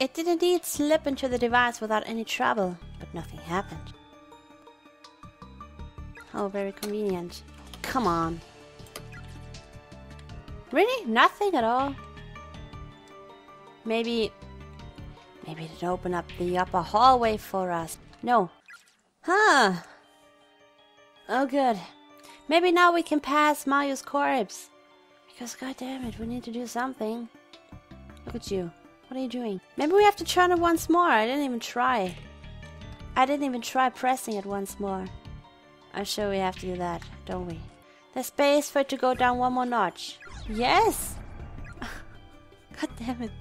It did indeed slip into the device without any trouble, but nothing happened. Oh, very convenient. Come on. Really? Nothing at all? Maybe it'd open up the upper hallway for us. No. Huh. Oh, good. Maybe now we can pass Mario's corpse. Because, goddammit, we need to do something. Look at you. What are you doing? Maybe we have to turn it once more. I didn't even try. Pressing it once more. I'm sure we have to do that, don't we? There's space for it to go down one more notch. Yes! God damn it.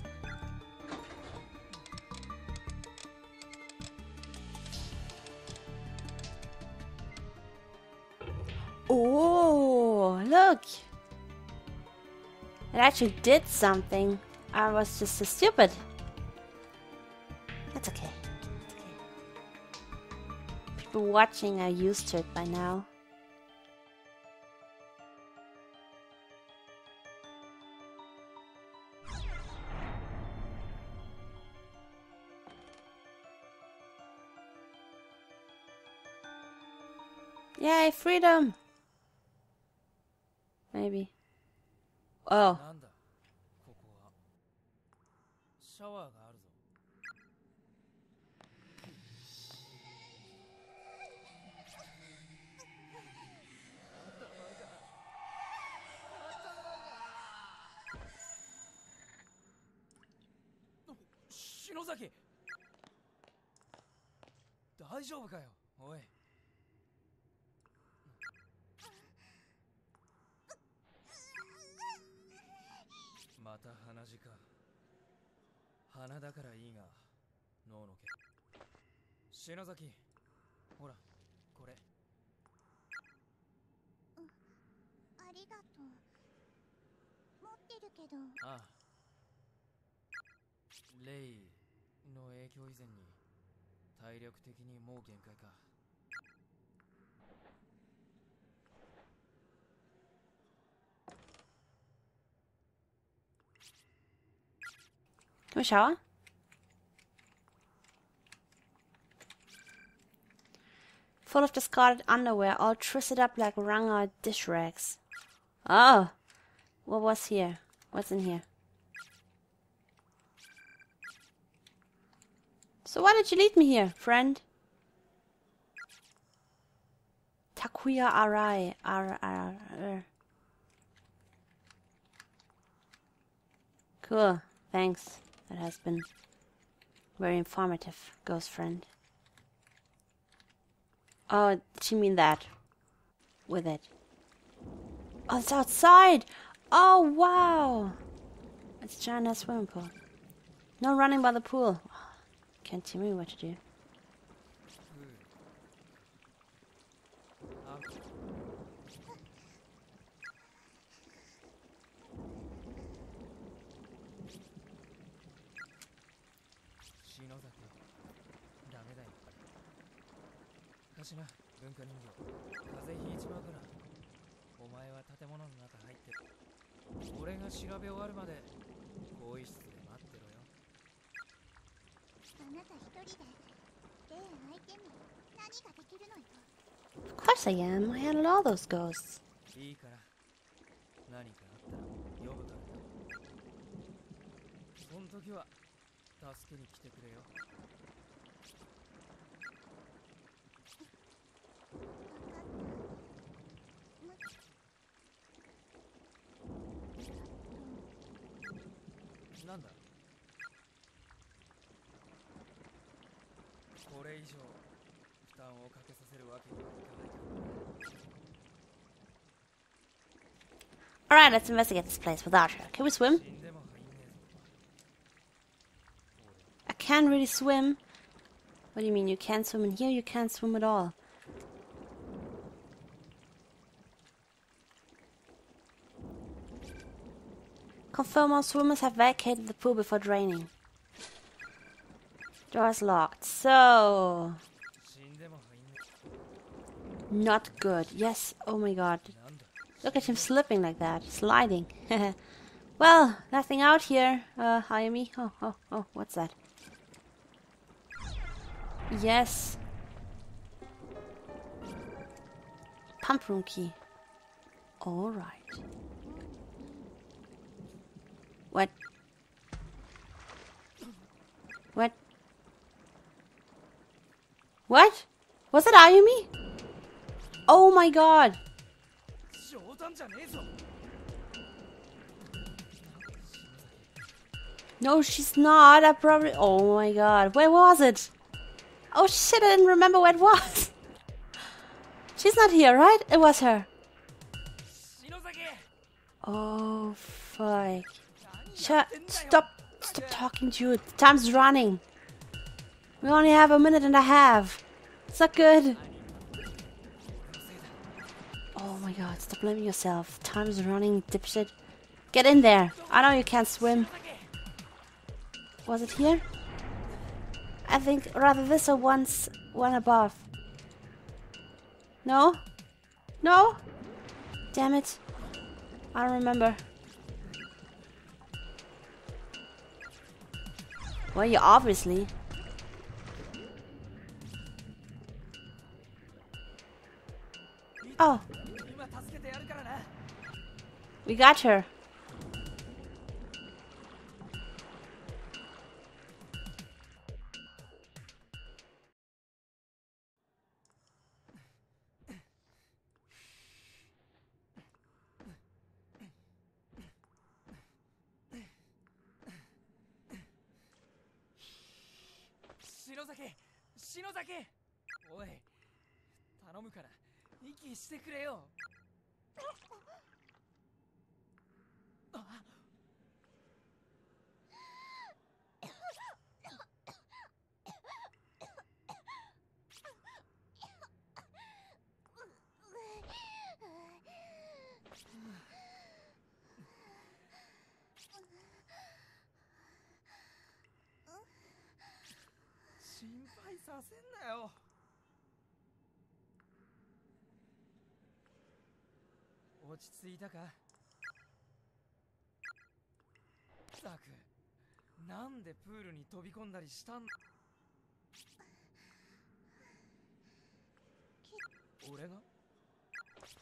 Oh, look! It actually did something. I was just so stupid. That's okay. People watching are used to it by now. Yay, freedom! Maybe. Oh. Shinozaki! 大丈夫かよ、おい。また鼻血か。鼻だからいいが、脳の毛。篠崎、ほら、これ。ありがとう。持ってるけど。ああ。レイの影響以前に、体力的にもう限界か。Can we shower? Full of discarded underwear, all twisted up like wrung out dish rags. Oh! What was here? What's in here? So why did you lead me here, friend? Takuya Arai. Cool. Thanks. That has been very informative, ghost friend. Oh, did she mean that? With it. Oh, it's outside! Oh, wow! It's a giant swimming pool. No running by the pool. Can't tell me what to do. Of course I am. I handled all those ghosts. Alright, let's investigate this place without her. Can we swim? I can't really swim. What do you mean? You can't swim in here? You can't swim at all. Confirm all swimmers have vacated the pool before draining. Door is locked. So... not good. Yes. Oh my god. Look at him slipping like that. Sliding. Well, nothing out here. Hayami. Oh, what's that? Yes. Pump room key. Alright. What? What? What? Was it Ayumi? Oh my god. No, she's not. I probably... Oh my god. Where was it? Oh shit, I didn't remember where it was. She's not here, right? It was her. Oh, fuck. Stop talking, Jude. Time's running. We only have a minute and a half. It's not good. Oh my god, stop blaming yourself. Time's running, dipshit. Get in there. I know you can't swim. Was it here? I think rather this or one above. No? No? Damn it. I don't remember. Well, you obviously. Oh. We got her.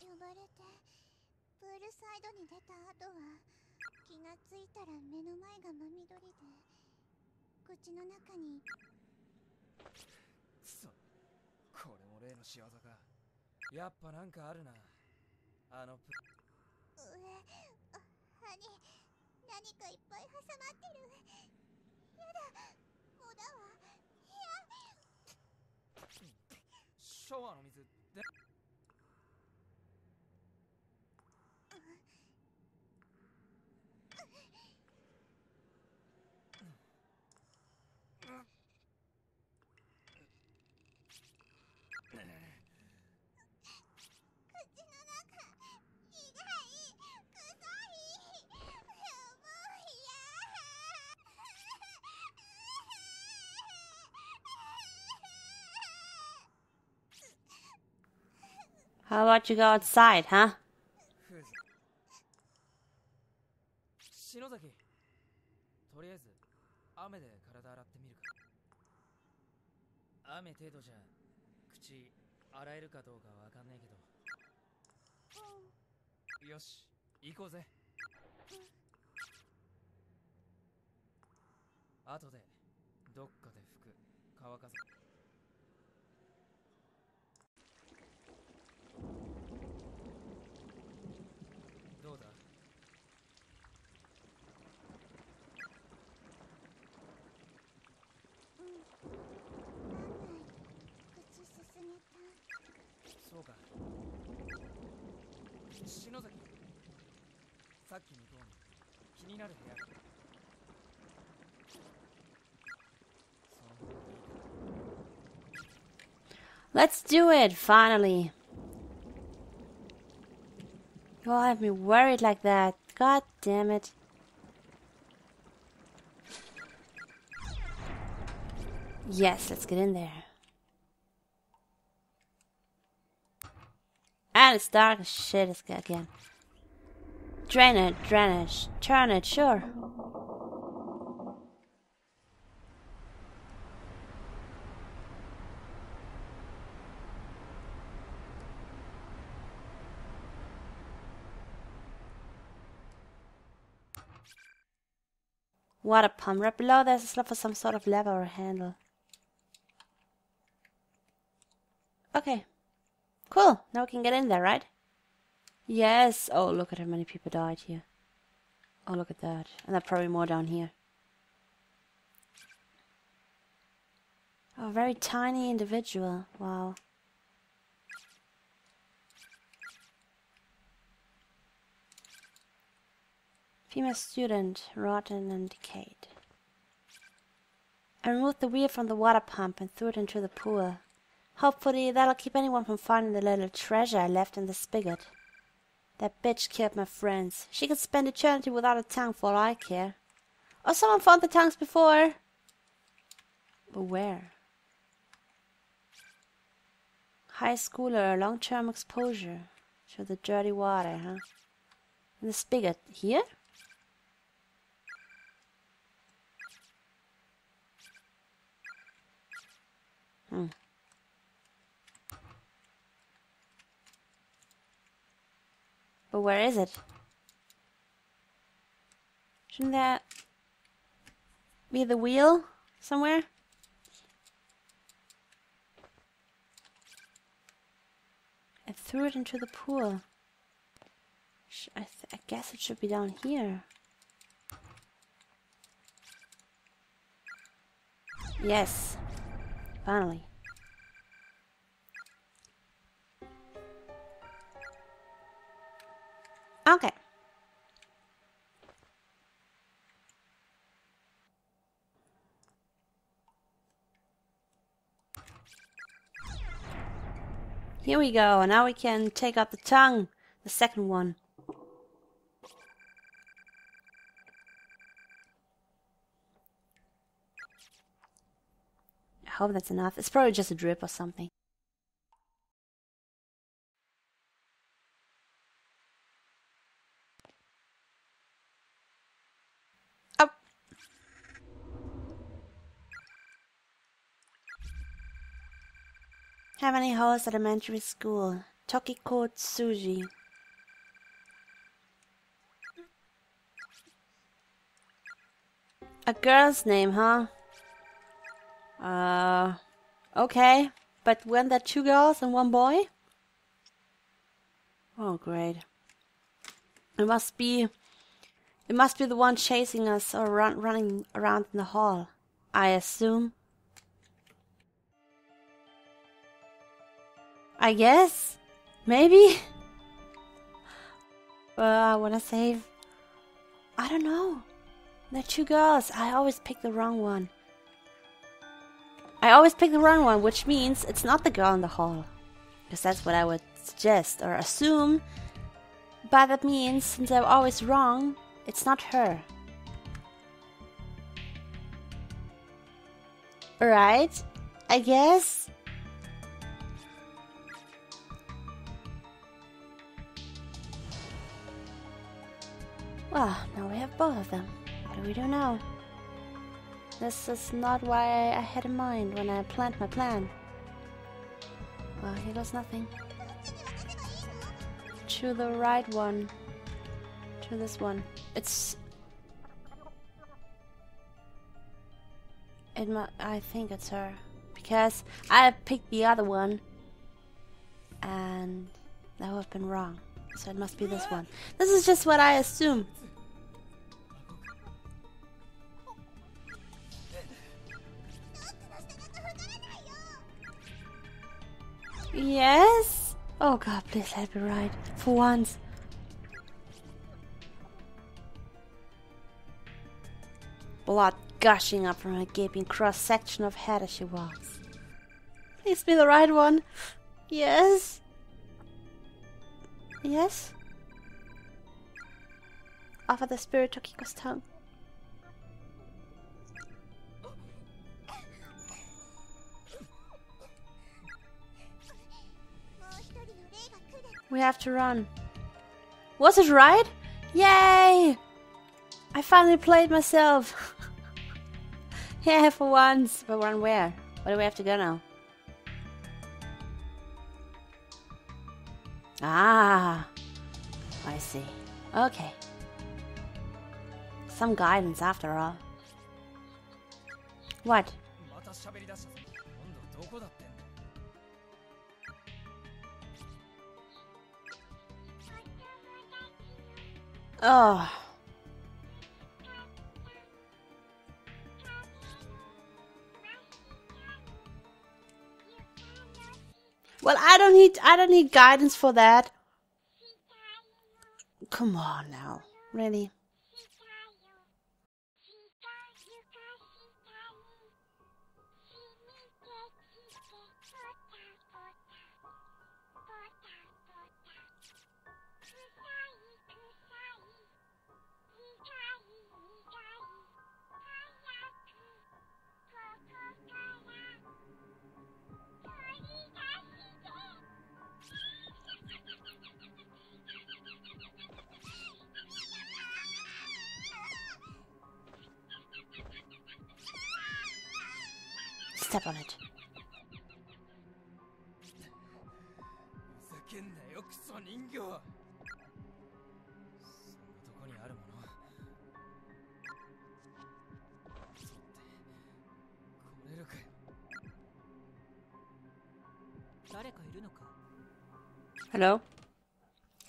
呼ばれてプールサイドに出た後は気がついたら目の前が真緑で口の中にこれも例の仕業か。やっぱなんかあるな。歯に何かいっぱい挟まってる。やだ、もうだわ。シャワーの水で。How about you go outside, huh? 篠崎、とりあえず雨で体洗ってみるか。雨程度じゃ口洗えるかどうかわかんないけど。よし、行こうぜ。後でどっかで服乾かせ。どうだ？口すすげた。そうか。篠崎、さっき向こうに気になる部屋が。Let's do it, finally. You all have me worried like that. God damn it. Yes, let's get in there. And it's dark as shit again. Drain it, drainage. Turn it, sure. Water pump. Right below there's a slot for some sort of lever or handle. Okay. Cool. Now we can get in there, right? Yes. Oh, look at how many people died here. Oh, look at that. And there are probably more down here. Oh, very tiny individual. Wow. Female student, rotten and decayed. I removed the wheel from the water pump and threw it into the pool. Hopefully that'll keep anyone from finding the little treasure I left in the spigot. That bitch killed my friends. She could spend eternity without a tongue for all I care. Oh, someone found the tongues before. But where? High schooler, long-term exposure to the dirty water, huh? In the spigot. Here? But where is it? Shouldn't that be the wheel somewhere? I threw it into the pool. I guess it should be down here. Yes. Finally. Okay. Here we go. Now we can take out the tongue. The second one. I hope that's enough. It's probably just a drip or something. Oh. How many holes at elementary school? Tokiko Tsuji. A girl's name, huh? Okay. But weren't there 2 girls and 1 boy? Oh, great. It must be the one chasing us or running around in the hall, I assume. I guess? Maybe? I wanna save. I don't know. There are 2 girls. I always pick the wrong one. Which means it's not the girl in the hall. Because that's what I would suggest or assume. But that means, since I'm always wrong, it's not her. Right? I guess? Well, now we have both of them. What do we do now? This is not what I had in mind when I planned my plan. Well, here goes nothing. To the right one. To this one. I think it's her. Because I picked the other one. And that would have been wrong. So it must be this one. This is just what I assume. Yes? Oh god, please let it be right. For once. Blood gushing up from her gaping cross-section of head as she walks. Please be the right one. Yes? Yes? Offer the spirit Tokiko's tongue. We have to run. Was it right? Yay! I finally played myself. Yeah, for once. But run where? Where do we have to go now? Ah, I see. Okay. Some guidance after all. What? また喋り出したぞ。今度どこだってんだ。Oh. Well, I don't need guidance for that. Come on now. Really? Step on it. ふざけんなよクソ人形。そんなとこにあるもの。そって来れるかよ。誰かいるのか。 Hello?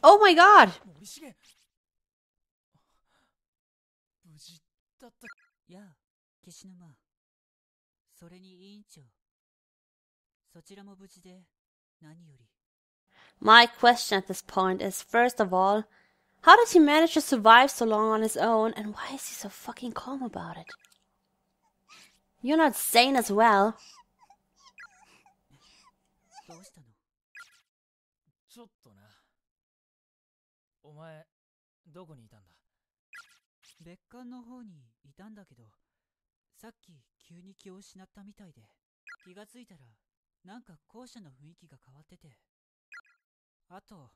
Oh my god! 森重。無事だった。やあ、岸沼。それに委員長。そちらも無事で何より。 My question at this point is, first of all, how does he manage to survive so long on his own, and why is he so fucking calm about it? You're not sane as well. どうしたの？ちょっとな。お前、どこにいたんだ？別館の方にいたんだけど、さっき急に気を失ったみたいで、気がついたらなんか校舎の雰囲気が変わってて、あと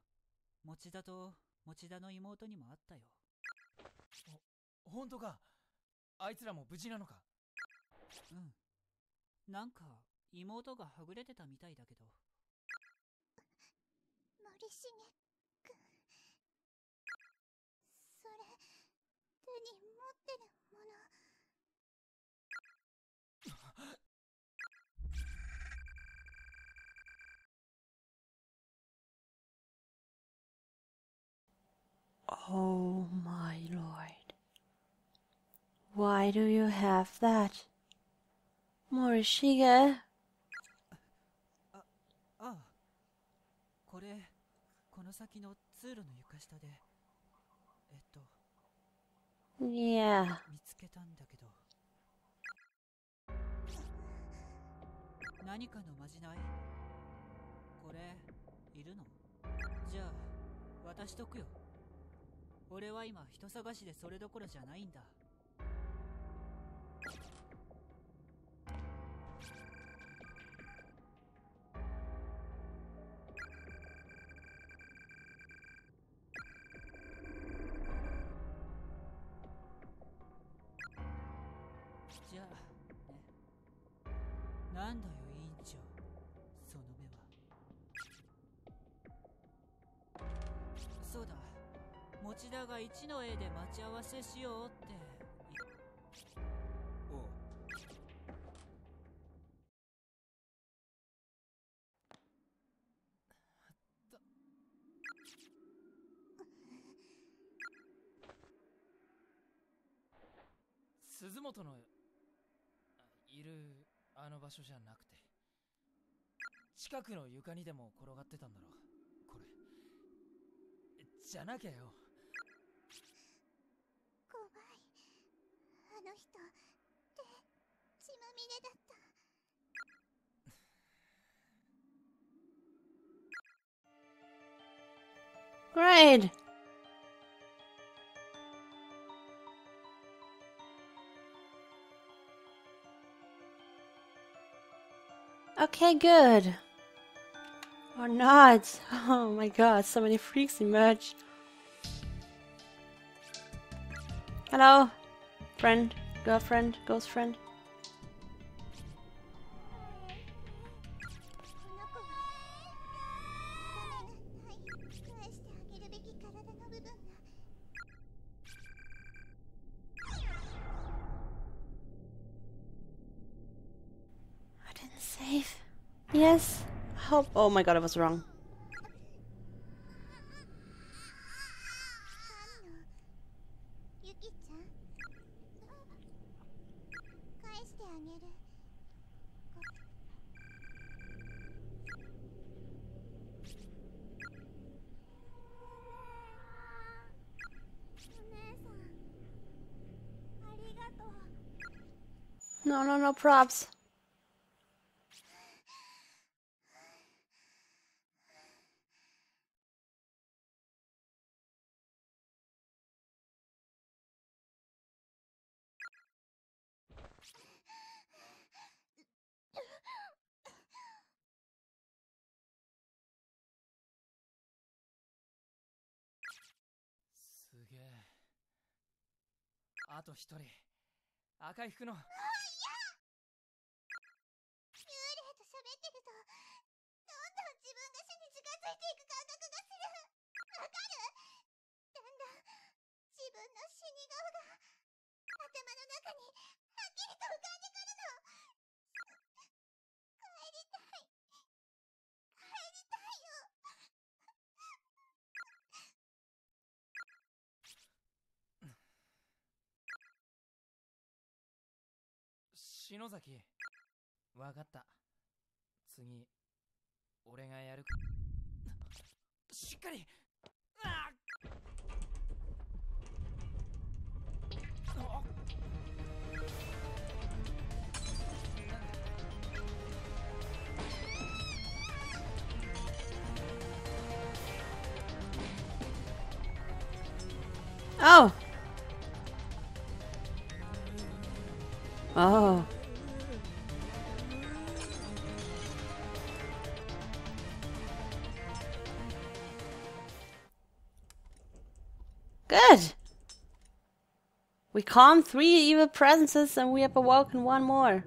持田と持田の妹にも会ったよ。ほんとか？あいつらも無事なのか？うん。なんか妹がはぐれてたみたいだけど。森重くん、それ手に持ってるもの。Oh my lord. Why do you have that? Morishige? ああ、これこの先の通路の床下でYeah. 見つけたんだけど。何かのまじない？これいるの？じゃあ渡しとくよ。俺は今人探しでそれどころじゃないんだ。じゃあね。なんだよ委員長、その目は。そうだ、持田が一の A で待ち合わせしようって。おう。鈴本のいるあの場所じゃなくて、近くの床にでも転がってたんだろう、これ。じゃなきゃよ。怖い。あの人手血まみれだった。Great. Okay, good. Or not. Oh my god, so many freaks emerge. Hello, friend, girlfriend, ghost friend. この子はお金がない返してあげるべき体の部分が I didn't save. Yes. I hope. Oh my god, I was wrong. ユキちゃん返してあげるお姉さんありがとう No, no, no props. Suge. あと一人。赤い服の。幽霊と喋ってるとどんどん自分が死に近づいていく感覚がするわかるだんだん自分の死に顔が頭の中にはっきりと浮かんでくるの帰りたい帰りたいよ篠崎。わかった。次、俺がやる。しっかり。あっ。Oh. Oh. Good. We calmed 3 evil presences and we have awoken 1 more.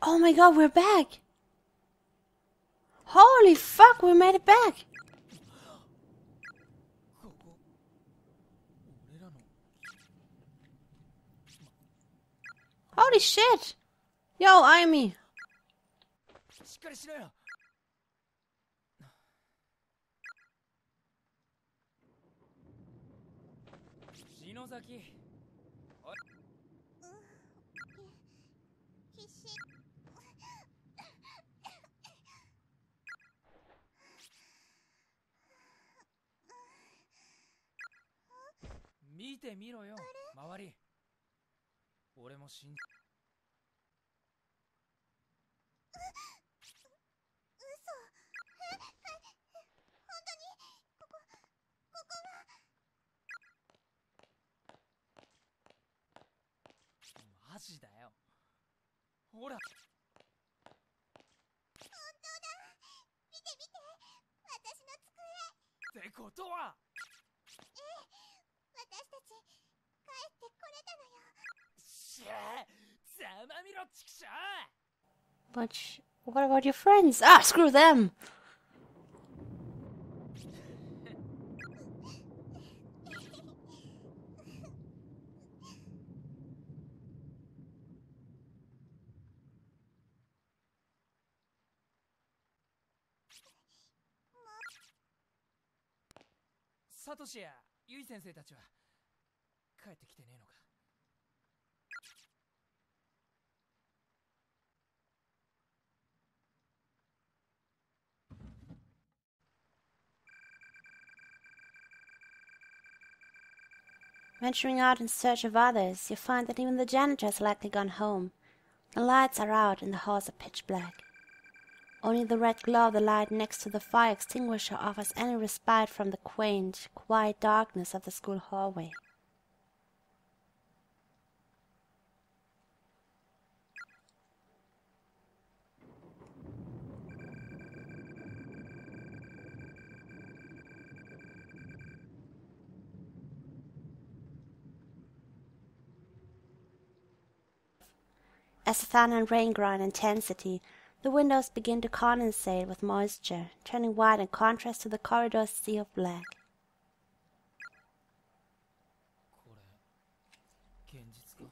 Oh my god, we're back! Holy fuck, we made it back! ここ、俺らの。Holy shit! Yo, Amy! しっかりしろよ。篠崎。必死見てみろよ、周り。俺も死んだ。嘘本当にここはマジだよ。ほら。本当だ見て見て私の机ってことは。私たち帰ってこれたのよしゃあ、ざまみろちくしょう。 But what about your friends? Ah, screw them! サトシやユイ先生たちは帰ってきてねえのか。Venturing out in search of others, you find that even the janitor has likely gone home. The lights are out and the halls are pitch black. Only the red glow of the light next to the fire extinguisher offers any respite from the quaint, quiet darkness of the school hallway. As the thunder and rain grow in intensity, the windows begin to condensate with moisture, turning white in contrast to the corridor's sea of black. これ現実か？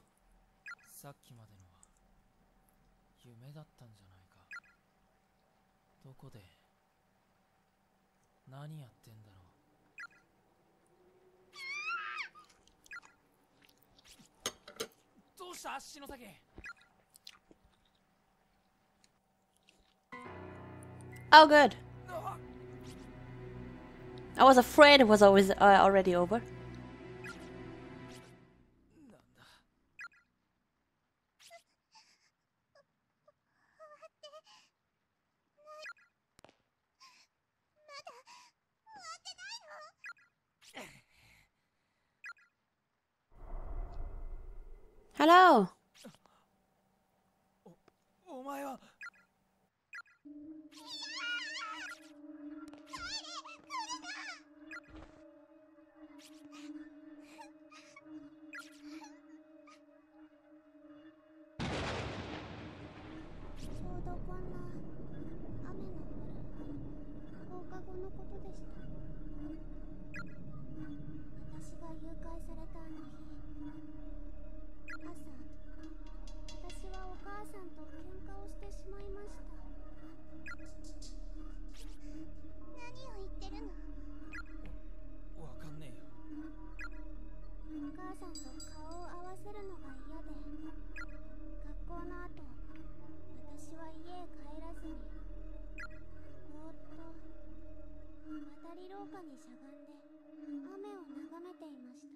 さっきまでのは夢だったんじゃないか。どこで何やってんだろう。どうした篠崎。Oh, good. I was afraid it was already over. なんだ。Hello. お前は。ちょうどこんな雨の降る放課後のことでした。私が誘拐されたあの日、朝、私はお母さんと喧嘩をしてしまいました。何を言ってるの？わかんねえよ。お母さんと顔を合わせるのが嫌で、学校の後、私は家へ帰らずに、ぼーっと渡り廊下にしゃがんで雨を眺めていました。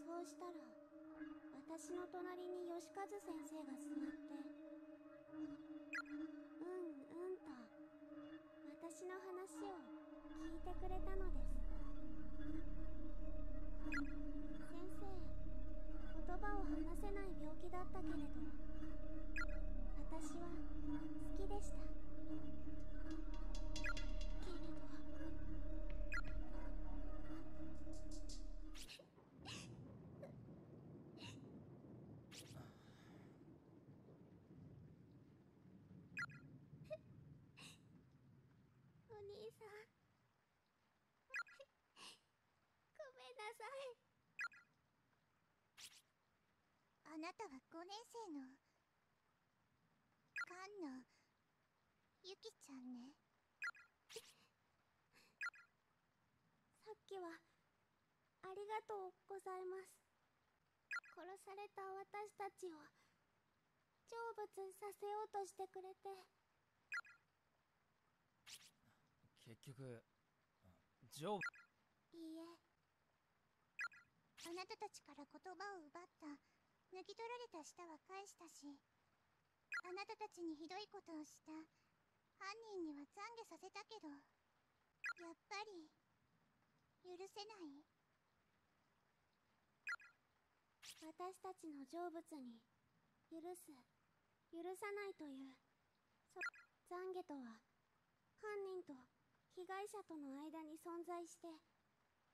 そうしたら、私の隣に吉和先生が座って、と私の話を聞いてくれたのです。先生、言葉を話せない病気だったけれど、私は好きでした。けれどお兄さん、ごめんなさい。あなたは5年生の菅野ゆきちゃんね。さっきはありがとうございます。殺された私たちを成仏させようとしてくれて。結局ジョー。いいえ、あなたたちから言葉を奪った、脱ぎ取られた舌は返したし、あなたたちにひどいことをした犯人には懺悔させたけど、やっぱり許せない。私たちの成仏に許す、許さないという、懺悔とは犯人と被害者との間に存在して、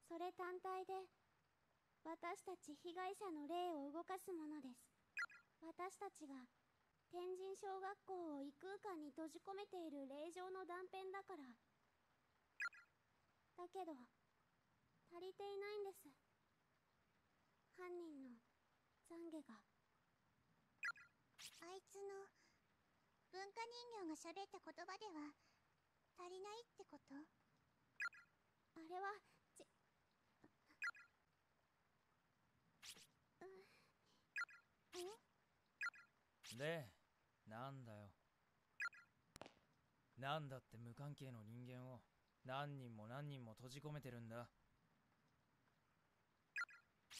それ単体で私たち被害者の霊を動かすものです。私たちが天神小学校を異空間に閉じ込めている霊場の断片だから。だけど足りていないんです、犯人の懺悔が。あいつの文化人形が喋った言葉では足りないってこと？あれはで、なんだよ。なんだって無関係の人間を何人も何人も閉じ込めてるんだ。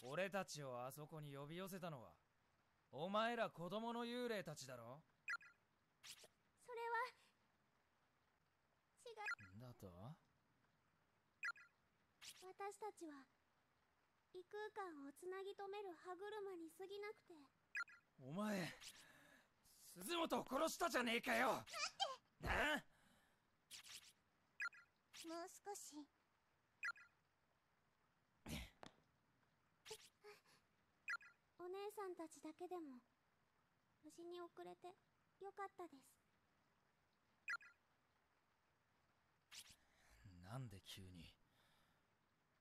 俺たちをあそこに呼び寄せたのはお前ら子供の幽霊たちだろ。それは違う。だと？私たちは異空間をつなぎ止める歯車に過ぎなくて。お前鈴本を殺したじゃねえかよ。待って。もう少し。お姉姉さんたちだけでも無事に送れてよかったです。なんで急に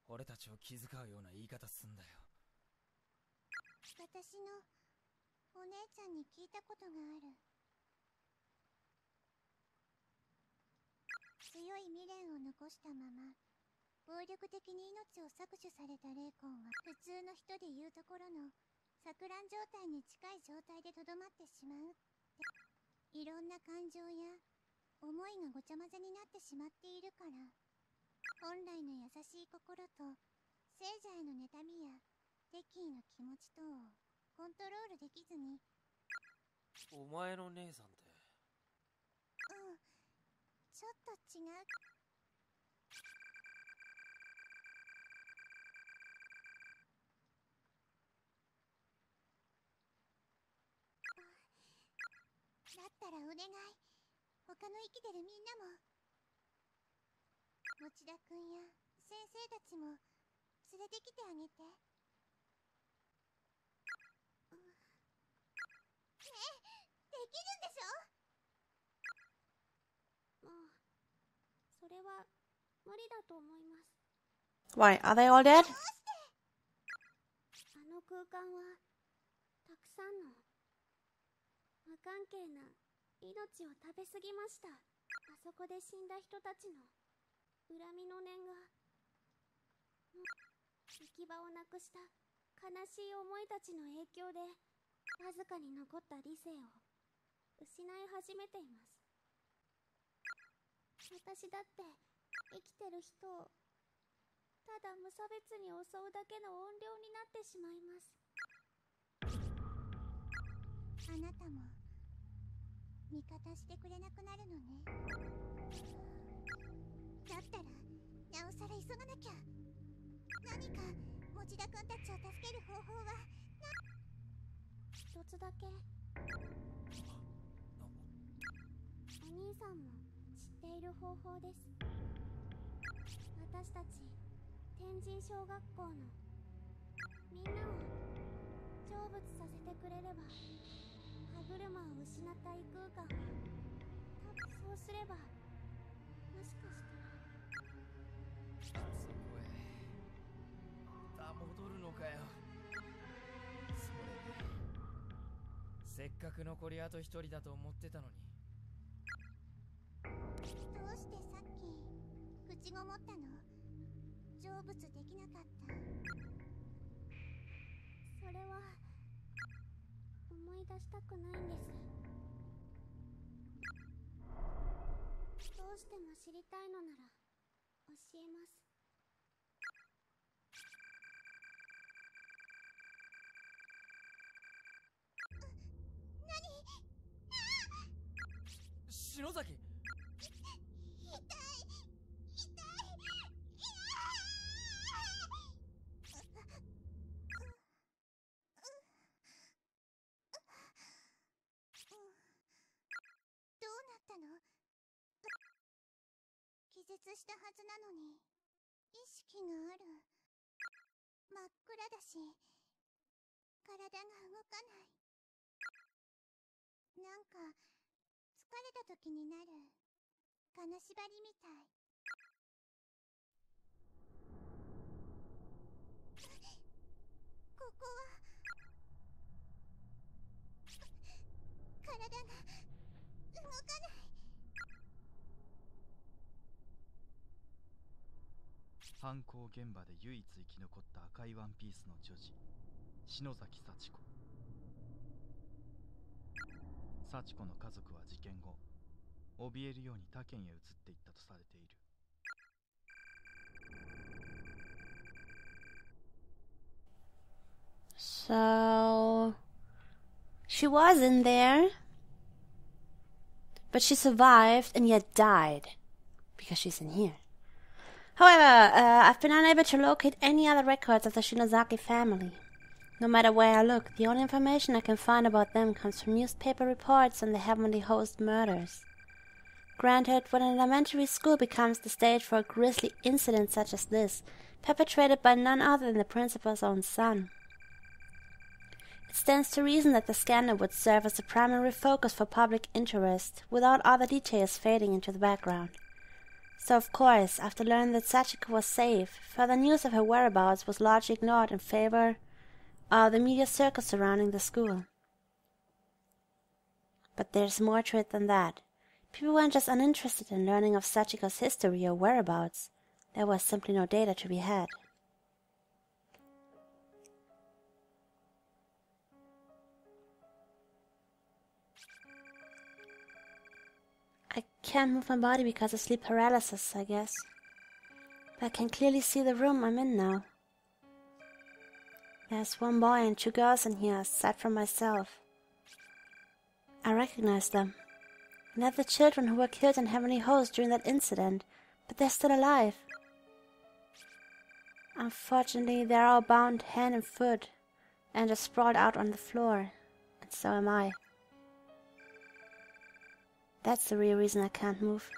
俺たちを気遣うような言い方すんだよ。私のお姉ちゃんに聞いたことがある。強い未練を残したまま暴力的に命を搾取された霊魂は普通の人でいうところの錯乱状態に近い状態でとどまってしまうって。いろんな感情や思いがごちゃ混ぜになってしまっているから、本来の優しい心と聖者への妬みや敵意の気持ち等をコントロールできずに。お前の姉さんって。うん、ちょっと違う。だったらお願い、他の生きてるみんなも、持田くんや先生たちも連れてきてあげて。ねえ、できるんでしょ？もうそれは無理だと思います。 Why, are they all dead? どうして？あの空間はたくさんの無関係な命を食べ過ぎました。あそこで死んだ人たちの恨みの念が、行き場をなくした悲しい思いたちの影響で、わずかに残った理性を失い始めています。私だって生きてる人をただ無差別に襲うだけの怨霊になってしまいます。あなたも味方してくれなくなるのね。だったらなおさら急がなきゃ。何か持田くんたちを助ける方法は一つだけ。お兄さんも知っている方法です。私たち天神小学校のみんなを成仏させてくれれば、歯車を失った異空間は、多分そうすれば、もしかしたらそこへまた戻るのかよ。それでせっかく残りあと一人だと思ってたのに。どうしてさっき口ごもったの？成仏できなかった。それは思い出したくないんです。どうしても知りたいのなら教えます。篠崎。どうなったの？気絶したはずなのに意識がある。真っ暗だし体が動かない。なんか疲れた時になる金縛りみたい。ここは体が動かない。犯行現場で唯一生き残った赤いワンピースの女児、篠崎幸子。幸子の家族は事件後、怯えるように他県へ移っていったとされている。So she was in there, but she survived and yet died because she's in here. However, I've been unable to locate any other records of the Shinozaki family. No matter where I look, the only information I can find about them comes from newspaper reports on the Heavenly Host murders. Granted, when an elementary school becomes the stage for a grisly incident such as this, perpetrated by none other than the principal's own son, It stands to reason that the scanner would serve as the primary focus for public interest, without other details fading into the background. So of course, after learning that Sachiko was safe, further news of her whereabouts was largely ignored in favor of the media circus surrounding the school. But there's more to it than that. People weren't just uninterested in learning of Sachiko's history or whereabouts. There was simply no data to be had. I can't move my body because of sleep paralysis, I guess. But I can clearly see the room I'm in now. There's one boy and 2 girls in here, aside from myself. I recognize them. And they're the children who were killed in Heavenly Host during that incident, but they're still alive. Unfortunately, they're all bound hand and foot, and are sprawled out on the floor, and so am I. That's the real reason I can't move.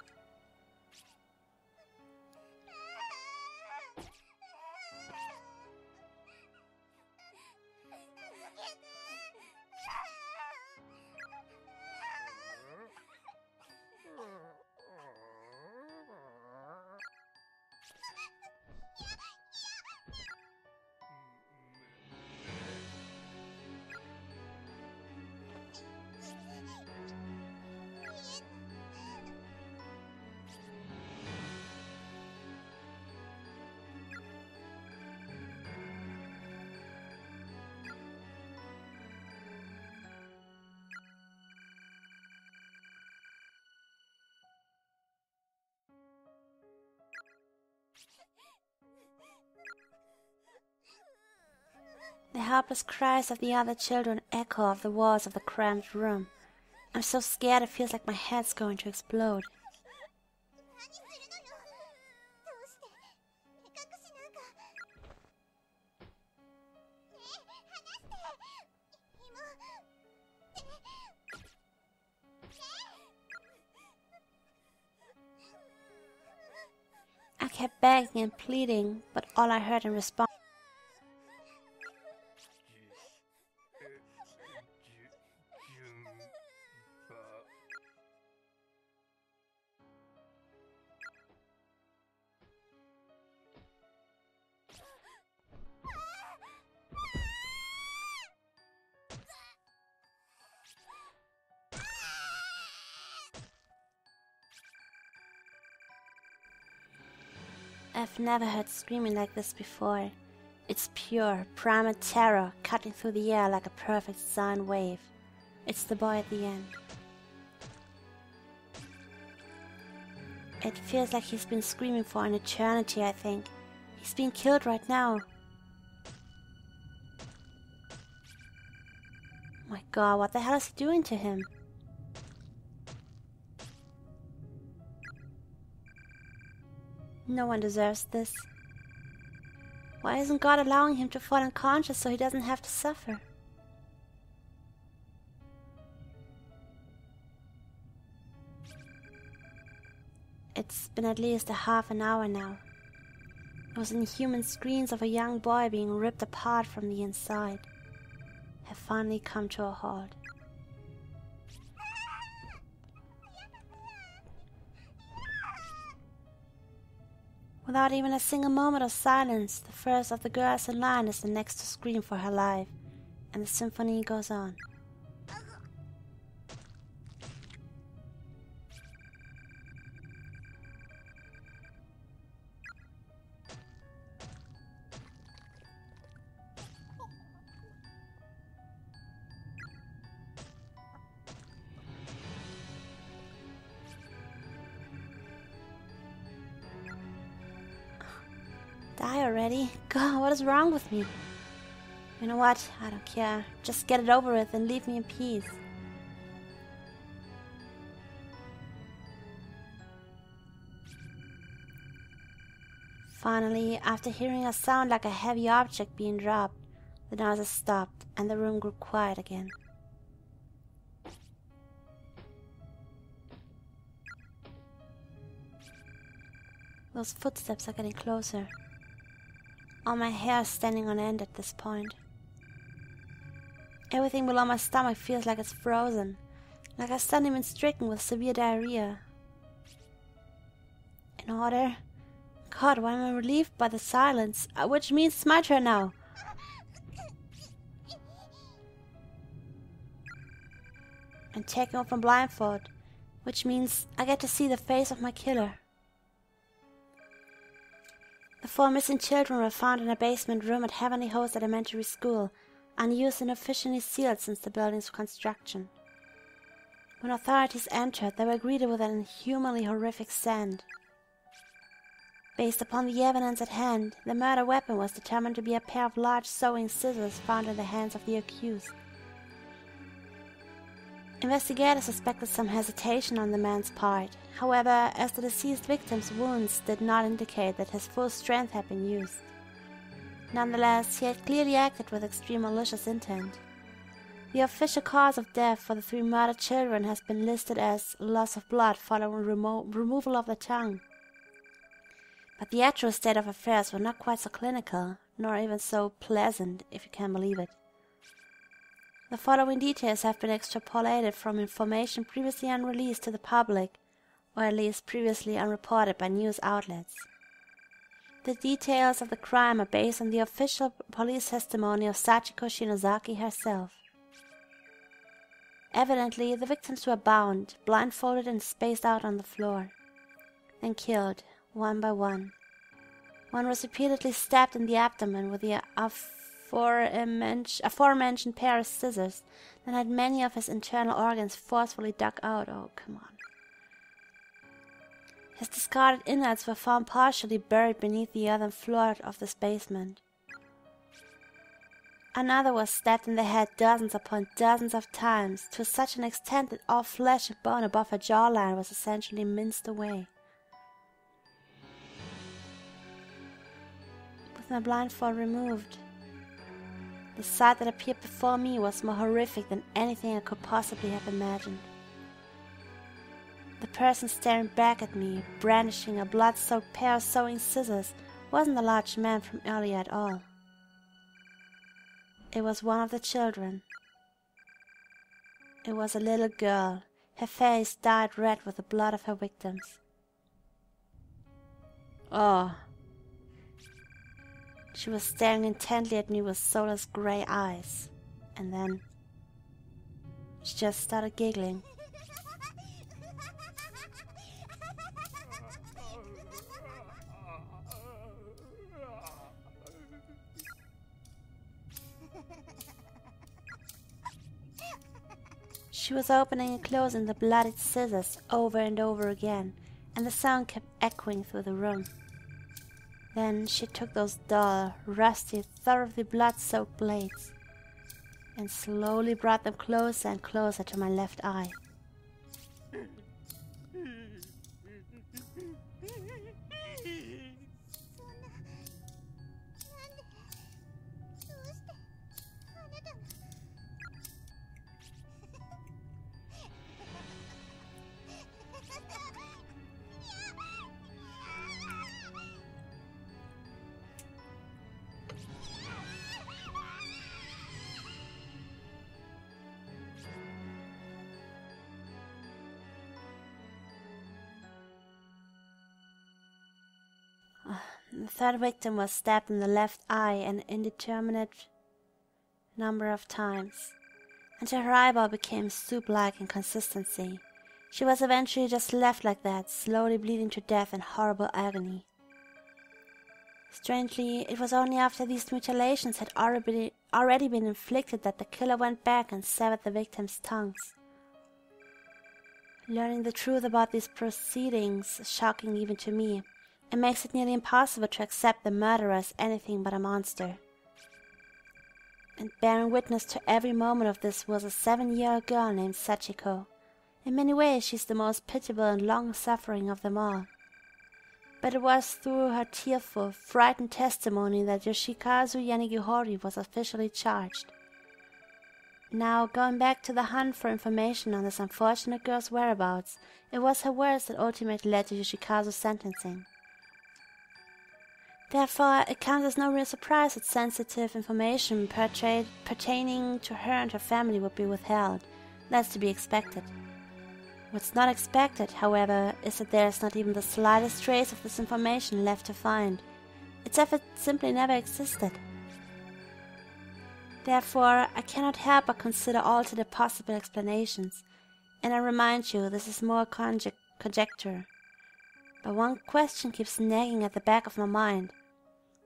The helpless cries of the other children echo off the walls of the cramped room. I'm so scared it feels like my head's going to explode. 何するのよ。どうして目隠しなんか。ねえ、離して。I kept begging and pleading, but all I heard in response I've never heard screaming like this before. It's pure, primal terror cutting through the air like a perfect sine wave. It's the boy at the end. It feels like he's been screaming for an eternity, I think. He's being killed right now. My god, what the hell is he doing to him? No one deserves this. Why isn't God allowing him to fall unconscious so he doesn't have to suffer? It's been at least a half an hour now. Those inhuman screams of a young boy being ripped apart from the inside have finally come to a halt. Without even a single moment of silence, the first of the girls in line is the next to scream for her life, and the symphony goes on. Die already? God, what is wrong with me? You know what? I don't care. Just get it over with and leave me in peace. Finally, after hearing a sound like a heavy object being dropped, the noises stopped and the room grew quiet again. Those footsteps are getting closer. All my hair is standing on end at this point. Everything below my stomach feels like it's frozen, like I've suddenly been stricken with severe diarrhea. In order? God, why am I relieved by the silence? Which means it's my turn now. I'm taken off from blindfold, which means I get to see the face of my killer. The 4 missing children were found in a basement room at Heavenly Host Elementary School, unused and officially sealed since the building's construction. When authorities entered, they were greeted with an inhumanly horrific scent. Based upon the evidence at hand, the murder weapon was determined to be a pair of large sewing scissors found in the hands of the accused. Investigators suspected some hesitation on the man's part. However, as the deceased victim's wounds did not indicate that his full strength had been used. Nonetheless, he had clearly acted with extreme malicious intent. The official cause of death for the 3 murdered children has been listed as loss of blood following removal of the tongue. But the actual state of affairs were not quite so clinical, nor even so pleasant, if you can believe it. The following details have been extrapolated from information previously unreleased to the public, or at least previously unreported by news outlets. The details of the crime are based on the official police testimony of Sachiko Shinozaki herself. Evidently, the victims were bound, blindfolded and spaced out on the floor, then killed, one by one. One was repeatedly stabbed in the abdomen with the aforementioned pair of scissors, then had many of his internal organs forcefully dug out. Oh, come on. His discarded innards were found partially buried beneath the earthen floor of this basement. Another was stabbed in the head dozens upon dozens of times, to such an extent that all flesh and bone above her jawline was essentially minced away. With my blindfold removed, the sight that appeared before me was more horrific than anything I could possibly have imagined. The person staring back at me, brandishing a blood-soaked pair of sewing scissors, wasn't the large man from earlier at all. It was one of the children. It was a little girl, her face dyed red with the blood of her victims. Oh. She was staring intently at me with soulless grey eyes, and then she just started giggling. She was opening and closing the bloodied scissors over and over again, and the sound kept echoing through the room. Then she took those dull, rusty, thoroughly blood-soaked blades and slowly brought them closer and closer to my left eye. The third victim was stabbed in the left eye an indeterminate number of times, until her eyeball became soup-like in consistency. She was eventually just left like that, slowly bleeding to death in horrible agony. Strangely, it was only after these mutilations had already been inflicted that the killer went back and severed the victims' tongues. Learning the truth about these proceedings, shocking even to me, it makes it nearly impossible to accept the murderer as anything but a monster. And bearing witness to every moment of this was a 7-year-old girl named Sachiko. In many ways she's the most pitiable and long-suffering of them all. But it was through her tearful, frightened testimony that Yoshikazu Yanagihori was officially charged. Now, going back to the hunt for information on this unfortunate girl's whereabouts, it was her words that ultimately led to Yoshikazu's sentencing. Therefore, it comes as no real surprise that sensitive information pertaining to her and her family would be withheld. That's to be expected. What's not expected, however, is that there is not even the slightest trace of this information left to find. It's as if it simply never existed. Therefore, I cannot help but consider altogether possible explanations, and I remind you this is more conjecture. But one question keeps nagging at the back of my mind.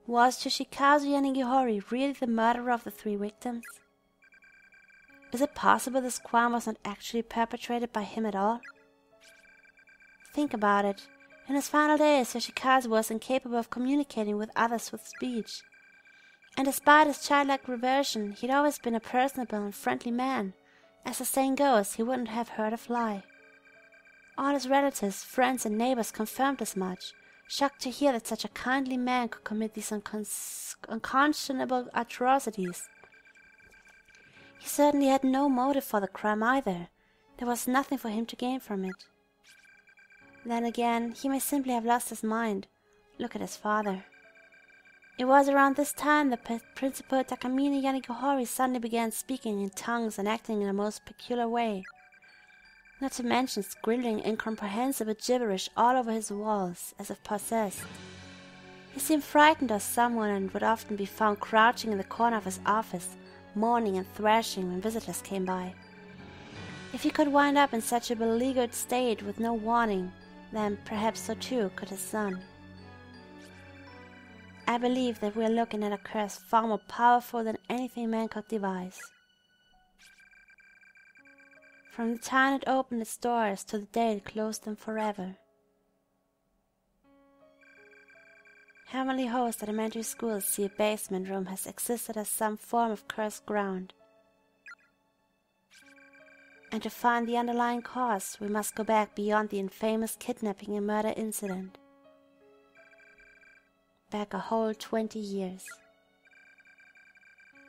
Was Yoshikazu Yanagihori really the murderer of the 3 victims? Is it possible this crime was not actually perpetrated by him at all? Think about it. In his final days, Yoshikazu was incapable of communicating with others with speech. And despite his childlike reversion, he'd always been a personable and friendly man. As the saying goes, he wouldn't have hurt a fly. All his relatives, friends and neighbors confirmed as much, shocked to hear that such a kindly man could commit these unconscionable atrocities. He certainly had no motive for the crime either. There was nothing for him to gain from it. Then again, he may simply have lost his mind. Look at his father. It was around this time that Principal Takamine Yanagihori suddenly began speaking in tongues and acting in a most peculiar way. Not to mention scribbling incomprehensible gibberish all over his walls, as if possessed. He seemed frightened of someone and would often be found crouching in the corner of his office, moaning and thrashing when visitors came by. If he could wind up in such a beleaguered state with no warning, then perhaps so too could his son. I believe that we are looking at a curse far more powerful than anything man could devise. From the time it opened its doors to the day it closed them forever. Heavenly hosts at elementary schools see a basement room has existed as some form of cursed ground. And to find the underlying cause, we must go back beyond the infamous kidnapping and murder incident. Back a whole 20 years.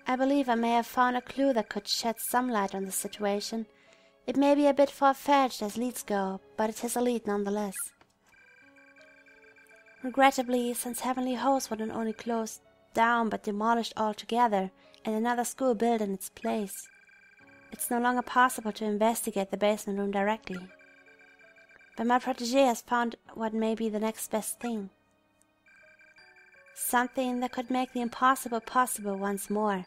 I believe I may have found a clue that could shed some light on the situation. It may be a bit far-fetched as leads go, but it is a lead nonetheless. Regrettably, since Heavenly Host was not only closed down but demolished altogether and another school built in its place, it's no longer possible to investigate the basement room directly. But my protégé has found what may be the next best thing. Something that could make the impossible possible once more.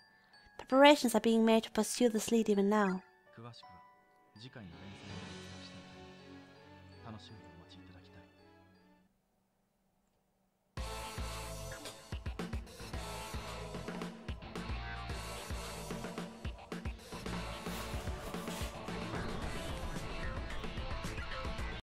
Preparations are being made to pursue this lead even now. 詳しくは次回の連載でお伝えしたいと思います。楽しみ